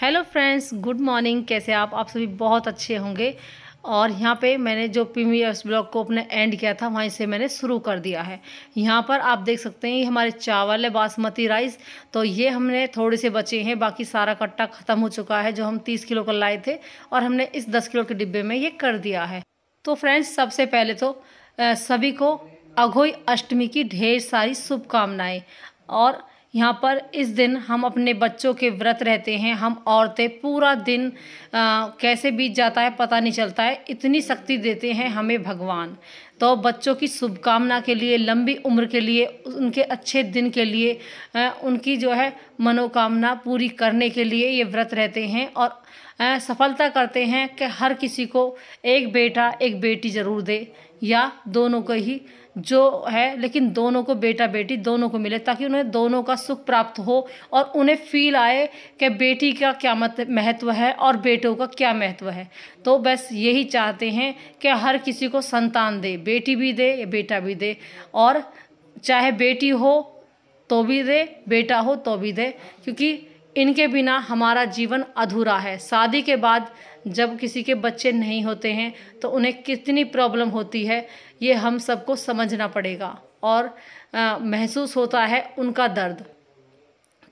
Hello friends, good morning. कैसे आप सभी बहुत अच्छे होंगे। और यहाँ पे मैंने जो प्रीवियस ब्लॉग को अपने एंड किया था वहीं से मैंने शुरू कर दिया है। यहाँ पर आप देख सकते हैं ये हमारे चावल है बासमती राइस। तो ये हमने थोड़े से बचे हैं, बाकी सारा कट्टा ख़त्म हो चुका है जो हम 30 किलो का लाए थे और हमने इस 10 किलो के डिब्बे में ये कर दिया है। तो फ्रेंड्स, सबसे पहले तो सभी को अघोई अष्टमी की ढेर सारी शुभकामनाएं। और यहाँ पर इस दिन हम अपने बच्चों के व्रत रहते हैं। हम औरतें पूरा दिन कैसे बीत जाता है पता नहीं चलता है, इतनी शक्ति देते हैं हमें भगवान। तो बच्चों की शुभकामना के लिए, लंबी उम्र के लिए, उनके अच्छे दिन के लिए, उनकी जो है मनोकामना पूरी करने के लिए ये व्रत रहते हैं। और सफलता करते हैं कि हर किसी को एक बेटा एक बेटी ज़रूर दे, या दोनों को ही जो है, लेकिन दोनों को बेटा बेटी दोनों को मिले, ताकि उन्हें दोनों का सुख प्राप्त हो और उन्हें फील आए कि बेटी का क्या महत्व है और बेटों का क्या महत्व है। तो बस यही चाहते हैं कि हर किसी को संतान दे, बेटी भी दे या बेटा भी दे। और चाहे बेटी हो तो भी दे, बेटा हो तो भी दे, क्योंकि इनके बिना हमारा जीवन अधूरा है। शादी के बाद जब किसी के बच्चे नहीं होते हैं तो उन्हें कितनी प्रॉब्लम होती है, ये हम सबको समझना पड़ेगा और महसूस होता है उनका दर्द।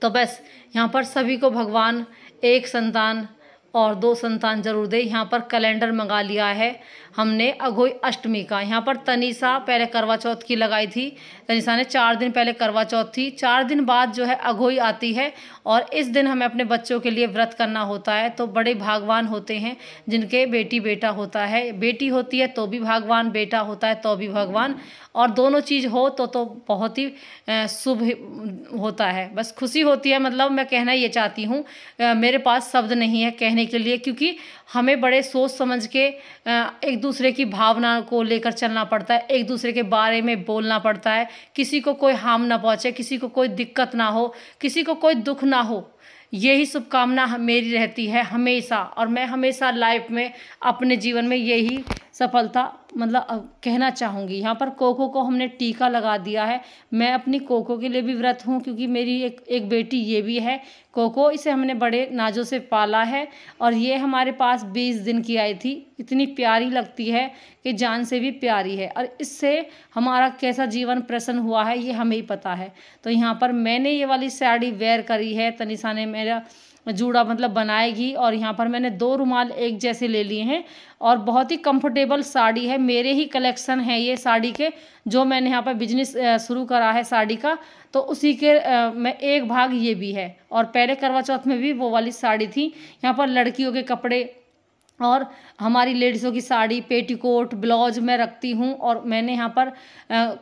तो बस यहाँ पर सभी को भगवान एक संतान और 2 संतान जरूर दे। यहाँ पर कैलेंडर मंगा लिया है हमने अघोई अष्टमी का। यहाँ पर तनीसा पहले करवा चौथ की लगाई थी। तनीसा ने 4 दिन पहले करवा चौथ थी, 4 दिन बाद जो है अघोई आती है। और इस दिन हमें अपने बच्चों के लिए व्रत करना होता है। तो बड़े भागवान होते हैं जिनके बेटी बेटा होता है। बेटी होती है तो भी भगवान, बेटा होता है तो भी भगवान, और दोनों चीज़ हो तो बहुत ही शुभ होता है। बस खुशी होती है। मतलब मैं कहना ये चाहती हूँ, मेरे पास शब्द नहीं है कहने के लिए, क्योंकि हमें बड़े सोच समझ के एक दूसरे की भावना को लेकर चलना पड़ता है, एक दूसरे के बारे में बोलना पड़ता है। किसी को कोई हार्म ना पहुँचे, किसी को कोई दिक्कत ना हो, किसी को कोई दुख ना हो, यही शुभकामना मेरी रहती है हमेशा। और मैं हमेशा लाइफ में, अपने जीवन में यही सफलता मतलब कहना चाहूँगी। यहाँ पर कोको को हमने टीका लगा दिया है। मैं अपनी कोको के लिए भी व्रत हूँ, क्योंकि मेरी एक बेटी ये भी है कोको। इसे हमने बड़े नाजों से पाला है और ये हमारे पास 20 दिन की आई थी। इतनी प्यारी लगती है कि जान से भी प्यारी है, और इससे हमारा कैसा जीवन प्रसन्न हुआ है ये हमें ही पता है। तो यहाँ पर मैंने ये वाली साड़ी वेयर करी है, तनिषा ने मेरा जूड़ा मतलब बनाएगी। और यहाँ पर मैंने 2 रुमाल एक जैसे ले लिए हैं, और बहुत ही कंफर्टेबल साड़ी है। मेरे ही कलेक्शन है ये साड़ी के, जो मैंने यहाँ पर बिजनेस शुरू करा है साड़ी का, तो उसी के में एक भाग ये भी है। और पहले करवा चौथ में भी वो वाली साड़ी थी। यहाँ पर लड़कियों के कपड़े और हमारी लेडीज़ों की साड़ी, पेटीकोट, ब्लाउज मैं रखती हूँ। और मैंने यहाँ पर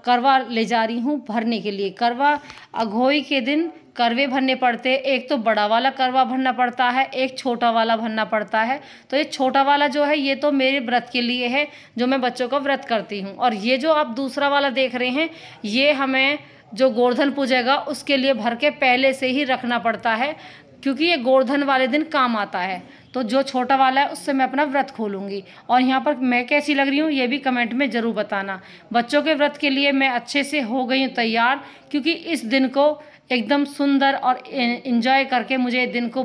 करवा ले जा रही हूँ भरने के लिए। करवा अघोई के दिन करवे भरने पड़ते, एक तो बड़ा वाला करवा भरना पड़ता है, एक छोटा वाला भरना पड़ता है। तो ये छोटा वाला जो है ये तो मेरे व्रत के लिए है, जो मैं बच्चों का व्रत करती हूँ। और ये जो आप दूसरा वाला देख रहे हैं, ये हमें जो गोवर्धन पूजेगा उसके लिए भर के पहले से ही रखना पड़ता है, क्योंकि ये गोवर्धन वाले दिन काम आता है। तो जो छोटा वाला है उससे मैं अपना व्रत खोलूँगी। और यहाँ पर मैं कैसी लग रही हूँ ये भी कमेंट में ज़रूर बताना। बच्चों के व्रत के लिए मैं अच्छे से हो गई हूँ तैयार, क्योंकि इस दिन को एकदम सुंदर और एंजॉय करके मुझे दिन को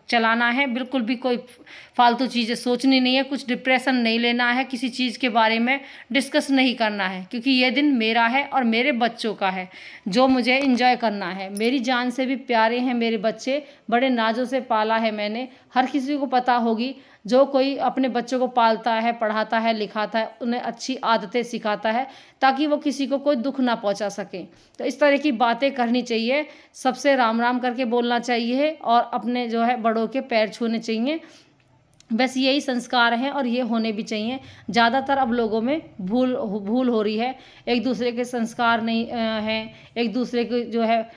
चलाना है। बिल्कुल भी कोई फालतू चीज़ें सोचनी नहीं है, कुछ डिप्रेशन नहीं लेना है, किसी चीज़ के बारे में डिस्कस नहीं करना है, क्योंकि ये दिन मेरा है और मेरे बच्चों का है, जो मुझे एंजॉय करना है। मेरी जान से भी प्यारे हैं मेरे बच्चे, बड़े नाजों से पाला है मैंने। हर किसी को पता होगी, जो कोई अपने बच्चों को पालता है, पढ़ाता है, लिखाता है, उन्हें अच्छी आदतें सिखाता है, ताकि वो किसी को कोई दुख ना पहुंचा सके। तो इस तरह की बातें करनी चाहिए, सबसे राम राम करके बोलना चाहिए, और अपने जो है बड़ों के पैर छूने चाहिए। बस यही संस्कार हैं और ये होने भी चाहिए। ज़्यादातर अब लोगों में भूल हो रही है, एक दूसरे के संस्कार नहीं हैं, एक दूसरे को जो है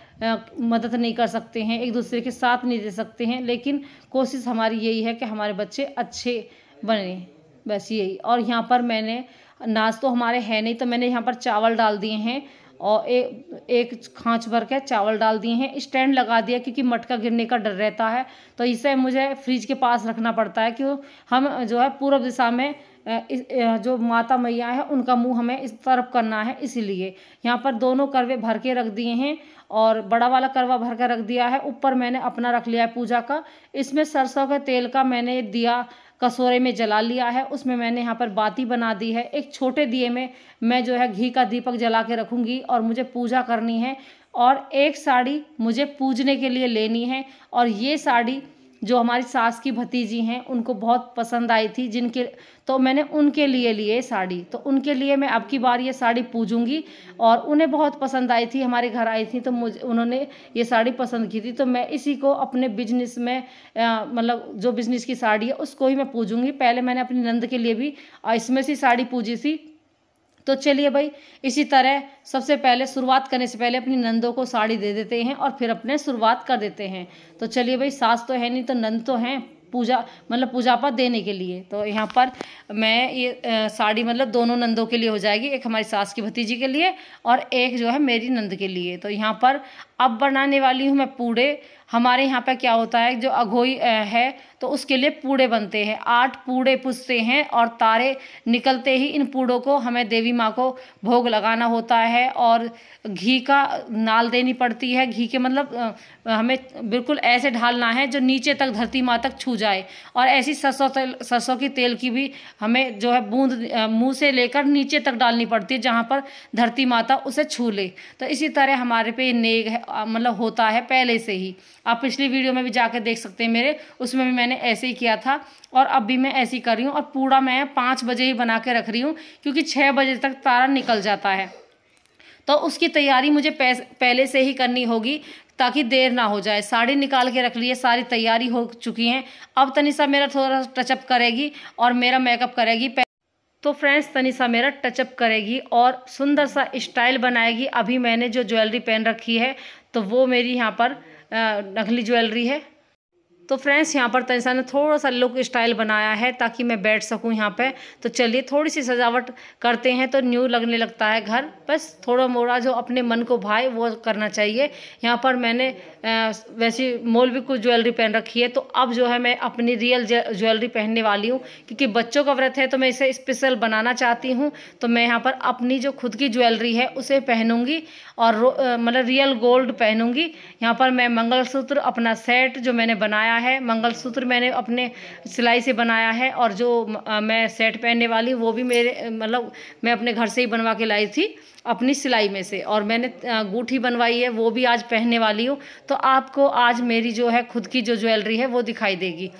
मदद नहीं कर सकते हैं, एक दूसरे के साथ नहीं दे सकते हैं। लेकिन कोशिश हमारी यही है कि हमारे बच्चे अच्छे बने, बस यही। और यहाँ पर मैंने नाज तो हमारे है नहीं, तो मैंने यहाँ पर चावल डाल दिए हैं, और एक खांच भर के चावल डाल दिए हैं। स्टैंड लगा दिया, क्योंकि मटका गिरने का डर रहता है, तो इसे मुझे फ्रिज के पास रखना पड़ता है। क्यों, हम जो है पूर्व दिशा में जो माता मैया है उनका मुंह हमें इस तरफ करना है, इसीलिए यहाँ पर दोनों करवे भर के रख दिए हैं और बड़ा वाला करवा भर कर रख दिया है। ऊपर मैंने अपना रख लिया है पूजा का। इसमें सरसों के तेल का मैंने दिया कटोरे में जला लिया है। उसमें मैंने यहाँ पर बाती बना दी है। एक छोटे दिए में मैं जो है घी का दीपक जला के रखूँगी और मुझे पूजा करनी है। और एक साड़ी मुझे पूजने के लिए लेनी है और ये साड़ी जो हमारी सास की भतीजी हैं उनको बहुत पसंद आई थी, जिनके तो मैंने उनके लिए लिए साड़ी। तो उनके लिए मैं अब की बार ये साड़ी पूजूंगी और उन्हें बहुत पसंद आई थी, हमारे घर आई थी तो मुझे उन्होंने ये साड़ी पसंद की थी। तो मैं इसी को अपने बिजनेस में मतलब जो बिजनेस की साड़ी है उसको ही मैं पूजूंगी। पहले मैंने अपनी नंद के लिए भी इसमें से साड़ी पूजी थी। तो चलिए भाई, इसी तरह सबसे पहले शुरुआत करने से पहले अपनी नंदों को साड़ी दे देते हैं और फिर अपने शुरुआत कर देते हैं। तो चलिए भाई, सास तो है नहीं तो नंद तो हैं पूजा मतलब पूजा पाठ देने के लिए। तो यहाँ पर मैं ये साड़ी मतलब दोनों नंदों के लिए हो जाएगी, एक हमारी सास की भतीजी के लिए और एक जो है मेरी नंद के लिए। तो यहाँ पर अब बनाने वाली हूँ मैं पूड़े। हमारे यहाँ पे क्या होता है, जो अघोई है तो उसके लिए पूड़े बनते हैं। 8 पूड़े पूजते हैं और तारे निकलते ही इन पूड़ों को हमें देवी माँ को भोग लगाना होता है और घी का नाल देनी पड़ती है। घी के मतलब हमें बिल्कुल ऐसे ढालना है जो नीचे तक धरती माँ तक छू जाए। और ऐसी सरसों की तेल की भी हमें जो है बूंद मुंह से लेकर नीचे तक डालनी पड़ती है जहाँ पर धरती माता उसे छू ले। तो इसी तरह हमारे पे नेग है मतलब होता है पहले से ही। आप पिछली वीडियो में भी जाकर देख सकते हैं मेरे, उसमें भी मैंने ऐसे ही किया था और अब भी मैं ऐसे ही कर रही हूँ। और पूड़ा मैं 5 बजे ही बना के रख रही हूँ क्योंकि 6 बजे तक तारा निकल जाता है। तो उसकी तैयारी मुझे पहले से ही करनी होगी ताकि देर ना हो जाए। साड़ी निकाल के रख ली है, सारी तैयारी हो चुकी है। अब तनिषा मेरा थोड़ा टचअप करेगी और मेरा मेकअप करेगी। तो फ्रेंड्स, तनिषा मेरा टचअप करेगी और सुंदर सा स्टाइल बनाएगी। अभी मैंने जो ज्वेलरी पहन रखी है तो वो मेरी यहाँ पर नकली ज्वेलरी है। तो फ्रेंड्स, यहाँ पर तनिषा ने थोड़ा सा लुक स्टाइल बनाया है ताकि मैं बैठ सकूँ यहाँ पे। तो चलिए थोड़ी सी सजावट करते हैं तो न्यू लगने लगता है घर। बस थोड़ा मोड़ा जो अपने मन को भाए वो करना चाहिए। यहाँ पर मैंने वैसी मौलवी कुछ ज्वेलरी पहन रखी है। तो अब जो है मैं अपनी रियल ज्वेलरी पहनने वाली हूँ क्योंकि बच्चों का व्रत है तो मैं इसे स्पेशल बनाना चाहती हूँ। तो मैं यहाँ पर अपनी जो खुद की ज्वेलरी है उसे पहनूंगी और मतलब रियल गोल्ड पहनूंगी। यहाँ पर मैं मंगलसूत्र अपना सेट जो मैंने बनाया है, मंगलसूत्र मैंने अपने सिलाई से बनाया है और जो मैं सेट पहनने वाली वो भी मेरे मतलब मैं अपने घर से ही बनवा के लाई थी अपनी सिलाई में से। और मैंने अंगूठी बनवाई है वो भी आज पहनने वाली हूँ। तो आपको आज मेरी जो है खुद की जो ज्वेलरी है वो दिखाई देगी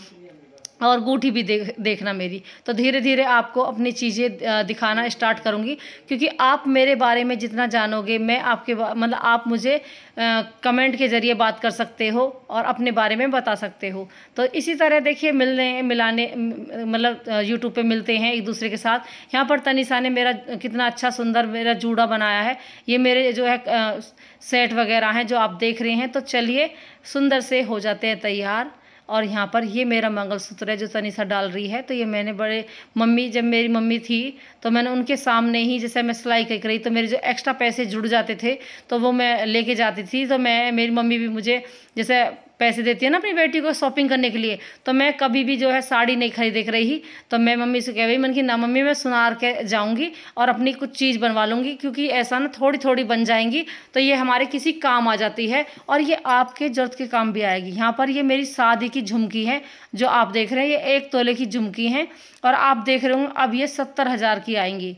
और अंगूठी भी देखना मेरी। तो धीरे धीरे आपको अपनी चीज़ें दिखाना स्टार्ट करूँगी क्योंकि आप मेरे बारे में जितना जानोगे मैं आपके मतलब आप मुझे कमेंट के ज़रिए बात कर सकते हो और अपने बारे में बता सकते हो। तो इसी तरह देखिए मिलाने मतलब यूट्यूब पे मिलते हैं एक दूसरे के साथ। यहाँ पर तनिषा ने मेरा कितना अच्छा सुंदर मेरा जूड़ा बनाया है। ये मेरे जो है सेट वगैरह हैं जो आप देख रहे हैं। तो चलिए सुंदर से हो जाते हैं तैयार। और यहाँ पर ये मेरा मंगलसूत्र है जो तनिषा डाल रही है। तो ये मैंने बड़े मम्मी जब मेरी मम्मी थी तो मैंने उनके सामने ही जैसे मैं सिलाई कर रही तो मेरे जो एक्स्ट्रा पैसे जुड़ जाते थे तो वो मैं लेके जाती थी। तो मेरी मम्मी भी मुझे जैसे पैसे देती है ना अपनी बेटी को शॉपिंग करने के लिए, तो मैं कभी भी जो है साड़ी नहीं खरीद रही तो मैं मम्मी से कह रही मन की ना मम्मी मैं सुनार के जाऊंगी और अपनी कुछ चीज़ बनवा लूँगी क्योंकि ऐसा ना थोड़ी थोड़ी बन जाएंगी तो ये हमारे किसी काम आ जाती है और ये आपके ज़रूरत के काम भी आएगी। यहाँ पर ये मेरी शादी की झुमकी है जो आप देख रहे हैं, ये 1 तोले की झुमकी है और आप देख रहे होंगे अब ये 70,000 की आएंगी,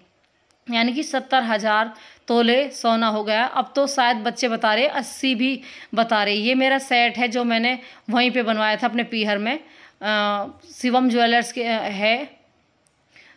यानी कि 70,000 तोले सोना हो गया। अब तो शायद बच्चे बता रहे 80 भी बता रहे। ये मेरा सेट है जो मैंने वहीं पे बनवाया था अपने पीहर में, शिवम ज्वेलर्स के है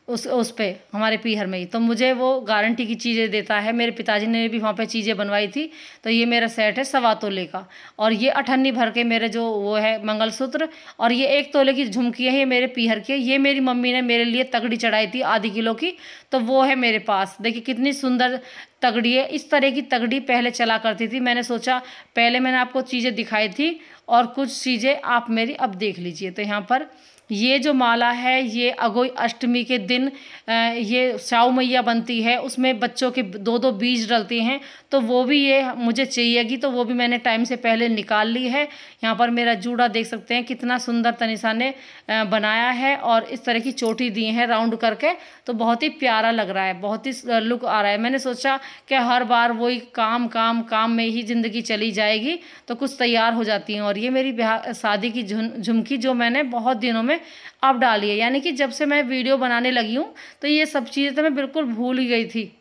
उस पे हमारे पीहर में ही। तो मुझे वो गारंटी की चीज़ें देता है। मेरे पिताजी ने भी वहाँ पे चीज़ें बनवाई थी। तो ये मेरा सेट है 1.25 तोले का और ये 98 भर के मेरे जो वो है मंगलसूत्र और ये 1 तोले की झुमकी है, ये मेरे पीहर की है। ये मेरी मम्मी ने मेरे लिए तगड़ी चढ़ाई थी आधी किलो की, तो वो है मेरे पास। देखिए कितनी सुंदर तगड़ी है। इस तरह की तगड़ी पहले चला करती थी। मैंने सोचा पहले मैंने आपको चीज़ें दिखाई थी और कुछ चीज़ें आप मेरी अब देख लीजिए। तो यहाँ पर ये जो माला है ये अगोई अष्टमी के दिन ये स्याऊ मैया बनती है, उसमें बच्चों के 2-2 बीज डलते हैं, तो वो भी ये मुझे चाहिएगी, तो वो भी मैंने टाइम से पहले निकाल ली है। यहाँ पर मेरा जूड़ा देख सकते हैं कितना सुंदर तनिषा ने बनाया है, और इस तरह की चोटी दी है राउंड करके, तो बहुत ही प्यारा लग रहा है, बहुत ही लुक आ रहा है। मैंने सोचा कि हर बार वही काम काम काम में ही ज़िंदगी चली जाएगी, तो कुछ तैयार हो जाती हैं। और ये मेरी शादी की झुमकी जो मैंने बहुत दिनों में अब डाली है, यानी कि जब से मैं वीडियो बनाने लगी हूँ तो ये सब चीज़ें तो मैं बिल्कुल भूल ही गई थी,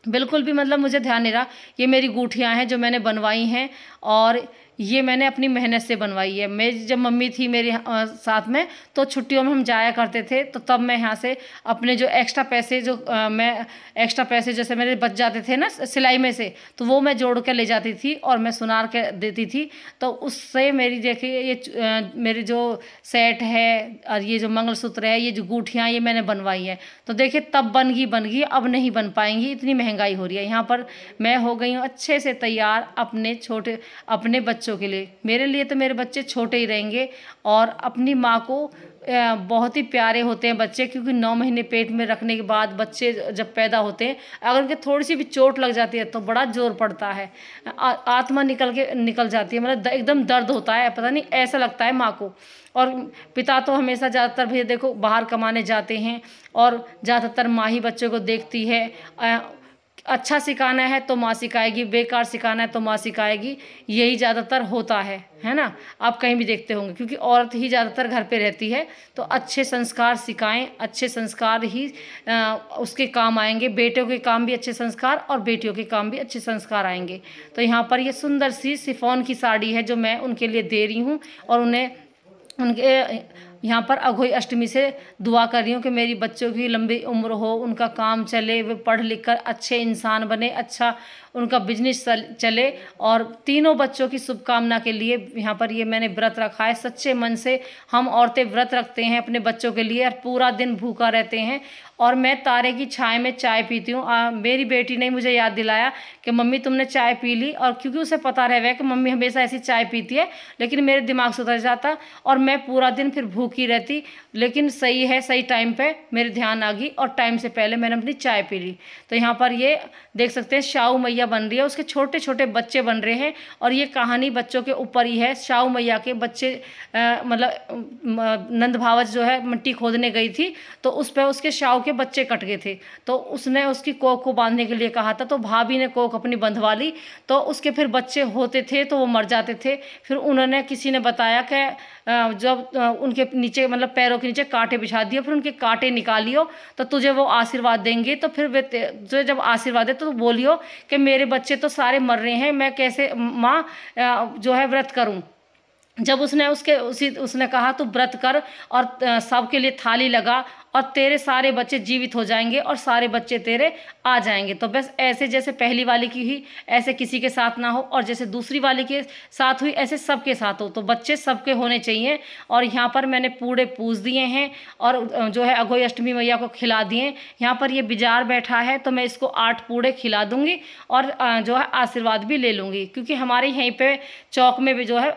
बिल्कुल भी मतलब मुझे ध्यान नहीं रहा। ये मेरी गुठियाँ हैं जो मैंने बनवाई हैं, और ये मैंने अपनी मेहनत से बनवाई है। मेरी जब मम्मी थी मेरे साथ में, तो छुट्टियों में हम जाया करते थे, तो तब मैं यहाँ से अपने जो एक्स्ट्रा पैसे मैं एक्स्ट्रा पैसे जैसे मेरे बच जाते थे ना सिलाई में से, तो वो मैं जोड़ के ले जाती थी और मैं सुनार के देती थी। तो उससे मेरी देखिए ये मेरी जो सेट है और ये जो मंगलसूत्र है, ये जो गुठियाँ ये मैंने बनवाई है। तो देखिए तब बन गई, अब नहीं बन पाएंगी, इतनी महंगाई हो रही है। यहाँ पर मैं हो गई हूँ अच्छे से तैयार अपने बच्चों के लिए। मेरे लिए तो मेरे बच्चे छोटे ही रहेंगे, और अपनी माँ को बहुत ही प्यारे होते हैं बच्चे, क्योंकि 9 महीने पेट में रखने के बाद बच्चे जब पैदा होते हैं, अगर उनके थोड़ी सी भी चोट लग जाती है तो बड़ा जोर पड़ता है, आत्मा निकल जाती है, मतलब एकदम दर्द होता है, पता नहीं ऐसा लगता है माँ को। और पिता तो हमेशा ज़्यादातर भी देखो बाहर कमाने जाते हैं, और ज़्यादातर माँ ही बच्चों को देखती है। अच्छा सिखाना है तो माँ सिखाएगी, बेकार सिखाना है तो माँ सिखाएगी, यही ज़्यादातर होता है ना। आप कहीं भी देखते होंगे, क्योंकि औरत ही ज़्यादातर घर पे रहती है, तो अच्छे संस्कार सिखाएं, अच्छे संस्कार ही उसके काम आएंगे। बेटों के काम भी अच्छे संस्कार, और बेटियों के काम भी अच्छे संस्कार आएंगे। तो यहाँ पर ये सुंदर सी शिफॉन की साड़ी है जो मैं उनके लिए दे रही हूँ, और उनके यहाँ पर अघोई अष्टमी से दुआ कर रही हूँ कि मेरी बच्चों की लंबी उम्र हो, उनका काम चले, वे पढ़ लिख कर अच्छे इंसान बने, अच्छा उनका बिजनेस चले। और तीनों बच्चों की शुभकामना के लिए यहाँ पर ये मैंने व्रत रखा है। सच्चे मन से हम औरतें व्रत रखते हैं अपने बच्चों के लिए, और पूरा दिन भूखा रहते हैं। और मैं तारे की छाया में चाय पीती हूँ। मेरी बेटी ने मुझे याद दिलाया कि मम्मी तुमने चाय पी ली, और क्योंकि उसे पता रह गया कि मम्मी हमेशा ऐसी चाय पीती है, लेकिन मेरे दिमाग से उतर जाता और मैं पूरा दिन फिर भूखी रहती। लेकिन सही है, सही टाइम पे मेरे ध्यान आ गई, और टाइम से पहले मैंने अपनी चाय पी ली। तो यहाँ पर ये देख सकते हैं स्याऊ मैया बन रही है, उसके छोटे छोटे बच्चे बन रहे हैं, और ये कहानी बच्चों के ऊपर ही है। स्याऊ मैया के बच्चे मतलब नंद भावच जो है मिट्टी खोदने गई थी, तो उस पर उसके स्याऊ के बच्चे कट गए थे, तो उसने उसकी कोख को बांधने के लिए कहा था, तो भाभी ने कोख अपनी बंधवा ली, तो उसके फिर बच्चे होते थे तो वो मर जाते थे। फिर उन्होंने किसी ने बताया कि जब उनके नीचे मतलब पैरों के नीचे कांटे बिछा दिए, फिर उनके कांटे निकालियो तो तुझे वो आशीर्वाद देंगे। तो फिर वे तुझे जब आशीर्वाद दे तो बोलियो कि मेरे बच्चे तो सारे मर रहे हैं, मैं कैसे माँ जो है व्रत करूँ। जब उसने कहा तू व्रत कर, और सबके लिए थाली लगा, और तेरे सारे बच्चे जीवित हो जाएंगे, और सारे बच्चे तेरे आ जाएंगे। तो बस ऐसे जैसे पहली वाली की हुई ऐसे किसी के साथ ना हो, और जैसे दूसरी वाली के साथ हुई ऐसे सबके साथ हो। तो बच्चे सबके होने चाहिए। और यहाँ पर मैंने पूड़े पूज दिए हैं, और जो है अघोई अष्टमी मैया को खिला दिए। यहाँ पर ये बिजार बैठा है, तो मैं इसको 8 पूड़े खिला दूंगी, और जो है आशीर्वाद भी ले लूँगी, क्योंकि हमारे यहीं पे चौक में भी जो है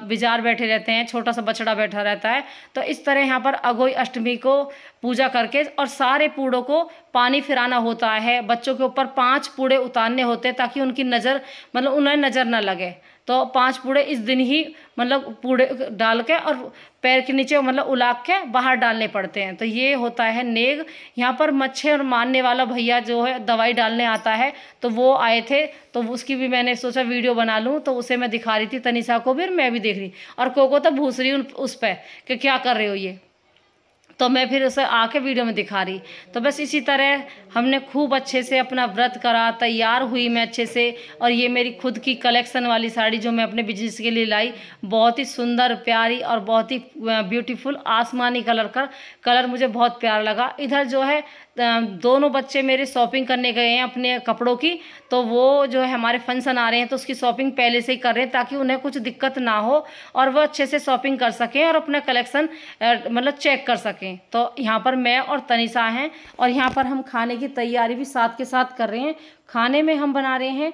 बिजार बैठे रहते हैं, छोटा सा बछड़ा बैठा रहता है। तो इस तरह यहाँ पर अघोई अष्टमी को पूजा करके और सारे पूड़ों को पानी फिराना होता है। बच्चों के ऊपर 5 पूड़े उतारने होते हैं, ताकि उनकी नज़र मतलब उन्हें नज़र ना लगे। तो 5 पूड़े इस दिन ही मतलब पूड़े डाल के और पैर के नीचे मतलब उलाक के बाहर डालने पड़ते हैं। तो ये होता है नेग। यहाँ पर मच्छर मारने वाला भैया जो है दवाई डालने आता है, तो वो आए थे, तो उसकी भी मैंने सोचा वीडियो बना लूँ, तो उसे मैं दिखा रही थी तनिषा को भी, और मैं भी देख रही, और कोको तो भूस रही उस पर कि क्या कर रहे हो ये, तो मैं फिर उसे आके वीडियो में दिखा रही। तो बस इसी तरह हमने खूब अच्छे से अपना व्रत करा, तैयार हुई मैं अच्छे से। और ये मेरी खुद की कलेक्शन वाली साड़ी जो मैं अपने बिजनेस के लिए लाई, बहुत ही सुंदर प्यारी और बहुत ही ब्यूटीफुल आसमानी कलर मुझे बहुत प्यारा लगा। इधर जो है दोनों बच्चे मेरे शॉपिंग करने गए हैं अपने कपड़ों की, तो वो जो है हमारे फंक्शन आ रहे हैं तो उसकी शॉपिंग पहले से ही कर रहे हैं, ताकि उन्हें कुछ दिक्कत ना हो और वो अच्छे से शॉपिंग कर सकें और अपना कलेक्शन मतलब चेक कर सकें। तो यहाँ पर मैं और तनिषा हैं, और यहाँ पर हम खाने की तैयारी भी साथ के साथ कर रहे हैं। खाने में हम बना रहे हैं,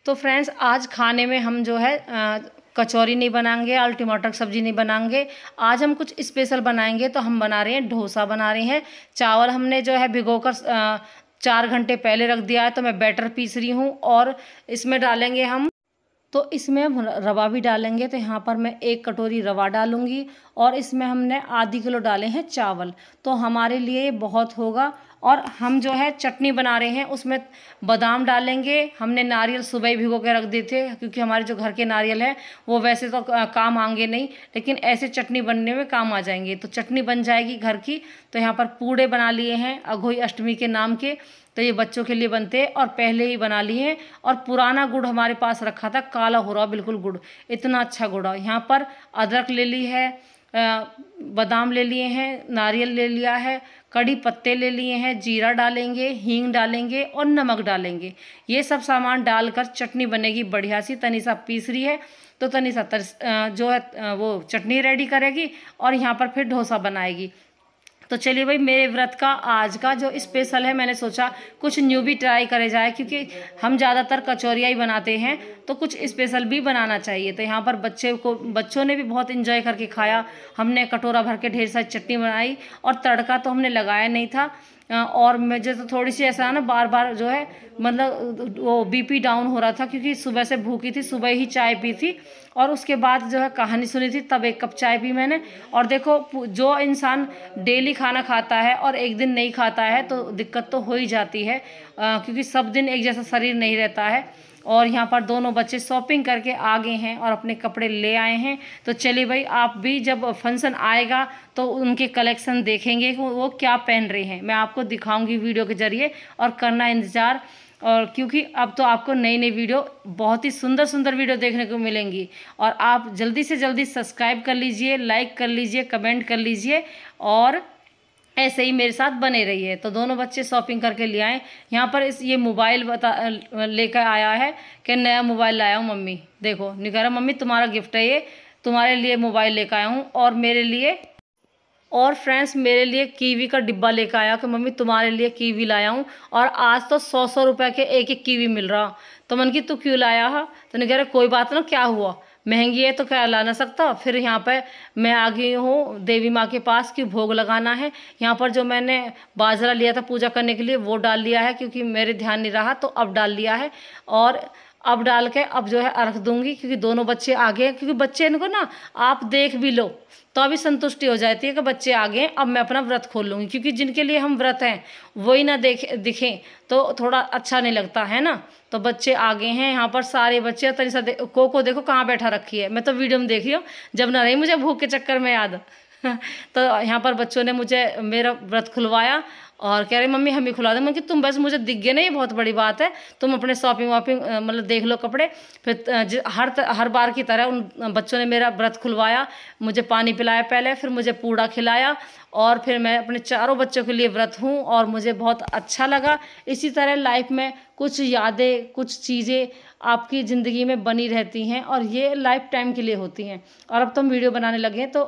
तो फ्रेंड्स आज खाने में हम जो है कचौरी नहीं बनाएंगे और टमाटर की सब्ज़ी नहीं बनाएंगे। आज हम कुछ स्पेशल बनाएंगे। तो हम बना रहे हैं डोसा बना रहे हैं। चावल हमने जो है भिगोकर 4 घंटे पहले रख दिया है। तो मैं बैटर पीस रही हूँ और इसमें डालेंगे हम, तो इसमें हम रवा भी डालेंगे। तो यहाँ पर मैं 1 कटोरी रवा डालूंगी और इसमें हमने आधी किलो डाले हैं चावल। तो हमारे लिए ये बहुत होगा। और हम जो है चटनी बना रहे हैं उसमें बादाम डालेंगे। हमने नारियल सुबह ही भिगो के रख दिए थे, क्योंकि हमारे जो घर के नारियल है वो वैसे तो काम आएंगे नहीं, लेकिन ऐसे चटनी बनने में काम आ जाएंगे। तो चटनी बन जाएगी घर की। तो यहाँ पर पूड़े बना लिए हैं अघोई अष्टमी के नाम के। तो ये बच्चों के लिए बनते हैं और पहले ही बना लिए हैं। और पुराना गुड़ हमारे पास रखा था, काला हो रहा बिल्कुल गुड़, इतना अच्छा गुड़ है। यहाँ पर अदरक ले ली है, बादाम ले लिए हैं, नारियल ले लिया है, कड़ी पत्ते ले लिए हैं, जीरा डालेंगे, हींग डालेंगे और नमक डालेंगे। ये सब सामान डालकर चटनी बनेगी बढ़िया सी। तनिषा पीस रही है तो तनिषा जो है वो चटनी रेडी करेगी और यहाँ पर फिर डोसा बनाएगी। तो चलिए भाई, मेरे व्रत का आज का जो स्पेशल है, मैंने सोचा कुछ न्यू भी ट्राई करे जाए, क्योंकि हम ज़्यादातर कचौरियाँ ही बनाते हैं तो कुछ स्पेशल भी बनाना चाहिए। तो यहाँ पर बच्चों ने भी बहुत इन्जॉय करके खाया। हमने कटोरा भर के ढेर सारी चटनी बनाई और तड़का तो हमने लगाया नहीं था। और मुझे तो थोड़ी सी ऐसा ना बार बार जो है मतलब वो बीपी डाउन हो रहा था, क्योंकि सुबह से भूखी थी, सुबह ही चाय पी थी और उसके बाद जो है कहानी सुनी थी, तब 1 कप चाय पी मैंने। और देखो, जो इंसान डेली खाना खाता है और एक दिन नहीं खाता है तो दिक्कत तो हो ही जाती है, क्योंकि सब दिन एक जैसा शरीर नहीं रहता है। और यहाँ पर दोनों बच्चे शॉपिंग करके आ गए हैं और अपने कपड़े ले आए हैं। तो चलिए भाई, आप भी जब फंक्शन आएगा तो उनके कलेक्शन देखेंगे कि वो क्या पहन रहे हैं। मैं आपको दिखाऊंगी वीडियो के जरिए, और करना इंतज़ार। और क्योंकि अब तो आपको नई नई वीडियो, बहुत ही सुंदर सुंदर वीडियो देखने को मिलेंगी। और आप जल्दी से जल्दी सब्सक्राइब कर लीजिए, लाइक कर लीजिए, कमेंट कर लीजिए और ऐसे ही मेरे साथ बने रहिए। तो दोनों बच्चे शॉपिंग करके ले आए। यहाँ पर ये मोबाइल लेकर आया है कि नया मोबाइल लाया हूँ मम्मी, देखो। नहीं कह रहा मम्मी तुम्हारा गिफ्ट है ये, तुम्हारे लिए मोबाइल लेकर आया हूँ। और मेरे लिए, और फ्रेंड्स मेरे लिए कीवी का डिब्बा लेकर आया कि मम्मी तुम्हारे लिए कीवी लाया हूँ। और आज तो 100 रुपये के एक कीवी मिल रहा। तो मन की तू क्यों लाया है? तो नहीं कह रहा कोई बात ना, क्या हुआ, महंगी है तो क्या ला ना सकता। फिर यहाँ पे मैं आ गई हूँ देवी माँ के पास कि भोग लगाना है। यहाँ पर जो मैंने बाजरा लिया था पूजा करने के लिए वो डाल लिया है, क्योंकि मेरे ध्यान नहीं रहा तो अब डाल लिया है। और अब डाल के अब जो है अर्घ दूंगी, क्योंकि दोनों बच्चे आ गए हैं। क्योंकि बच्चे इनको ना आप देख भी लो तो अभी संतुष्टि हो जाती है कि बच्चे आ गए, अब मैं अपना व्रत खोल लूँगी। क्योंकि जिनके लिए हम व्रत हैं वही ना दिखें तो थोड़ा अच्छा नहीं लगता है ना। तो बच्चे आ गए हैं यहाँ पर, सारे बच्चे। तनिषा को देखो कहाँ बैठा रखी है, मैं तो वीडियो में देख रही हूँ, जब ना रही मुझे भूख के चक्कर में याद। तो यहाँ पर बच्चों ने मुझे मेरा व्रत खुलवाया और कह रहे मम्मी हम ही खुला दें। कि तुम बस मुझे दिख गए ना, ये बहुत बड़ी बात है, तुम अपने शॉपिंग वॉपिंग मतलब देख लो कपड़े। फिर हर बार की तरह उन बच्चों ने मेरा व्रत खुलवाया, मुझे पानी पिलाया पहले, फिर मुझे पूड़ा खिलाया और फिर मैं अपने चारों बच्चों के लिए व्रत हूँ और मुझे बहुत अच्छा लगा। इसी तरह लाइफ में कुछ यादें, कुछ चीज़ें आपकी ज़िंदगी में बनी रहती हैं और ये लाइफ टाइम के लिए होती हैं। और अब तो हम वीडियो बनाने लगे हैं तो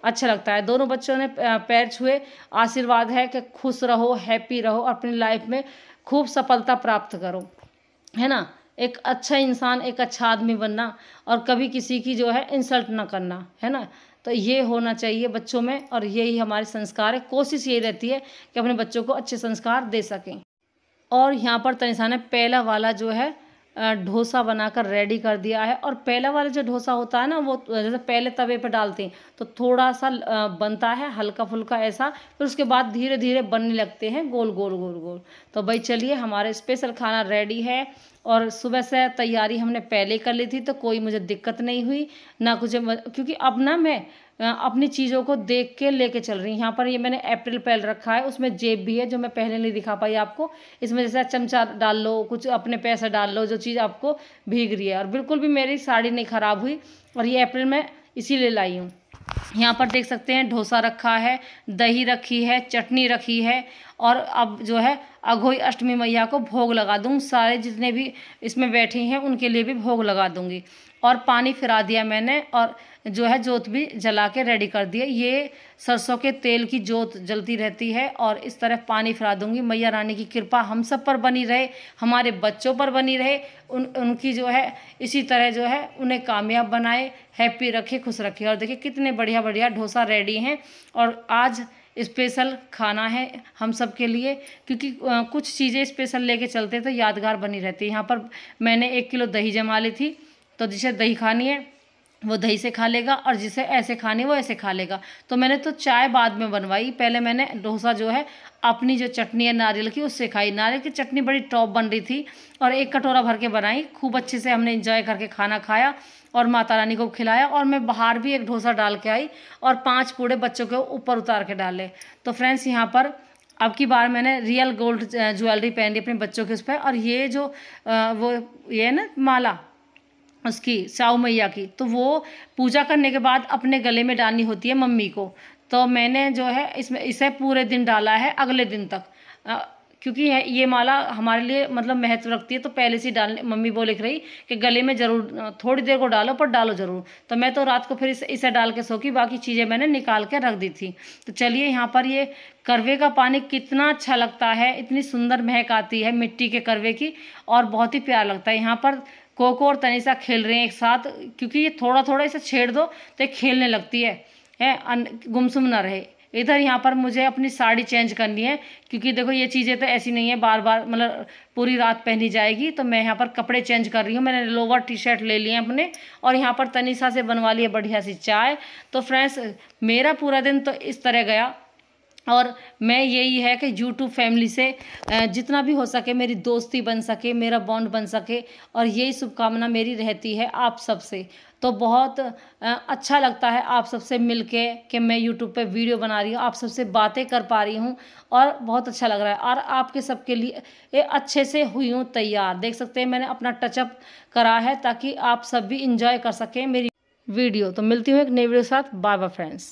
अच्छा लगता है। दोनों बच्चों ने पैर छुए, आशीर्वाद है कि खुश रहो, हैप्पी रहो, अपनी लाइफ में खूब सफलता प्राप्त करो, है ना। एक अच्छा इंसान, एक अच्छा आदमी बनना और कभी किसी की जो है इंसल्ट ना करना, है ना। तो ये होना चाहिए बच्चों में और यही हमारे संस्कार है। कोशिश यही रहती है कि अपने बच्चों को अच्छे संस्कार दे सकें। और यहाँ पर तनिषा ने पहला वाला जो है डोसा बनाकर रेडी कर दिया है। और पहला वाला जो डोसा होता है ना, वो जैसे पहले तवे पे डालते हैं तो थोड़ा सा बनता है हल्का फुल्का ऐसा, फिर उसके बाद धीरे धीरे बनने लगते हैं गोल गोल गोल गोल। तो भाई चलिए, हमारे स्पेशल खाना रेडी है और सुबह से तैयारी हमने पहले कर ली थी तो कोई मुझे दिक्कत नहीं हुई ना कुछ। क्योंकि अब ना मैं अपनी चीज़ों को देख के लेके चल रही हूँ। यहाँ पर ये मैंने अप्रैल पैल रखा है, उसमें जेब भी है जो मैं पहले नहीं दिखा पाई आपको। इसमें जैसे चमचा डाल लो, कुछ अपने पैसे डाल लो, जो चीज़ आपको भीग रही है। और बिल्कुल भी मेरी साड़ी नहीं ख़राब हुई और ये अप्रैल में इसीलिए लाई हूँ। यहाँ पर देख सकते हैं डोसा रखा है, दही रखी है, चटनी रखी है और अब जो है अघोई अष्टमी मैया को भोग लगा दूँ, सारे जितने भी इसमें बैठे हैं उनके लिए भी भोग लगा दूँगी। और पानी फिरा दिया मैंने, और जो है जोत भी जला के रेडी कर दिया। ये सरसों के तेल की जोत जलती रहती है, और इस तरह पानी फिरा दूंगी। मैया रानी की कृपा हम सब पर बनी रहे, हमारे बच्चों पर बनी रहे, उनकी जो है इसी तरह जो है उन्हें कामयाब बनाए, हैप्पी रखे, खुश रखे। और देखिए कितने बढ़िया बढ़िया डोसा रेडी हैं, और आज स्पेशल खाना है हम सब के लिए, क्योंकि कुछ चीज़ें स्पेशल लेके चलते तो यादगार बनी रहती है। यहाँ पर मैंने 1 किलो दही जमा ली थी, तो जिसे दही खानी है वो दही से खा लेगा, और जिसे ऐसे खानी वो ऐसे खा लेगा। तो मैंने तो चाय बाद में बनवाई, पहले मैंने डोसा जो है अपनी जो चटनी है नारियल की उससे खाई। नारियल की चटनी बड़ी टॉप बन रही थी, और 1 कटोरा भर के बनाई। खूब अच्छे से हमने एंजॉय करके खाना खाया और माता रानी को खिलाया। और मैं बाहर भी एक डोसा डाल के आई, और 5 पूड़े बच्चों के ऊपर उतार के डाले। तो फ्रेंड्स यहाँ पर अब की बार मैंने रियल गोल्ड ज्वेलरी पहनी अपने बच्चों के उस पर। और ये जो वो ये है ना माला उसकी साऊ मैया की, तो वो पूजा करने के बाद अपने गले में डालनी होती है मम्मी को। तो मैंने जो है इसमें इसे पूरे दिन डाला है, अगले दिन तक, क्योंकि ये माला हमारे लिए मतलब महत्व रखती है। तो पहले से डालने मम्मी वो लिख रही कि गले में ज़रूर थोड़ी देर को डालो, पर डालो ज़रूर। तो मैं तो रात को फिर इसे डाल के सो की, बाकी चीज़ें मैंने निकाल के रख दी थी। तो चलिए यहाँ पर ये करवे का पानी कितना अच्छा लगता है, इतनी सुंदर महक आती है मिट्टी के करवे की, और बहुत ही प्यारा लगता है। यहाँ पर कोको और तनीषा खेल रहे हैं एक साथ, क्योंकि ये थोड़ा थोड़ा इसे छेड़ दो तो ये खेलने लगती है गुमसुम ना रहे। इधर यहाँ पर मुझे अपनी साड़ी चेंज करनी है, क्योंकि देखो ये चीज़ें तो ऐसी नहीं है बार बार मतलब पूरी रात पहनी जाएगी। तो मैं यहाँ पर कपड़े चेंज कर रही हूँ। मैंने लोवर टी शर्ट ले लिए अपने, और यहाँ पर तनीषा से बनवा ली है बढ़िया सी चाय। तो फ्रेंड्स मेरा पूरा दिन तो इस तरह गया, और मैं यही है कि यूट्यूब फैमिली से जितना भी हो सके मेरी दोस्ती बन सके, मेरा बॉन्ड बन सके, और यही शुभकामना मेरी रहती है आप सबसे। तो बहुत अच्छा लगता है आप सबसे मिलके कि मैं यूट्यूब पे वीडियो बना रही हूँ, आप सबसे बातें कर पा रही हूँ, और बहुत अच्छा लग रहा है। और आपके सबके लिए ये अच्छे से हुई हूँ तैयार, देख सकते हैं मैंने अपना टचअप करा है ताकि आप सब भी इंजॉय कर सकें मेरी वीडियो। तो मिलती हूँ एक नई वीडियो के साथ। Bye bye friends.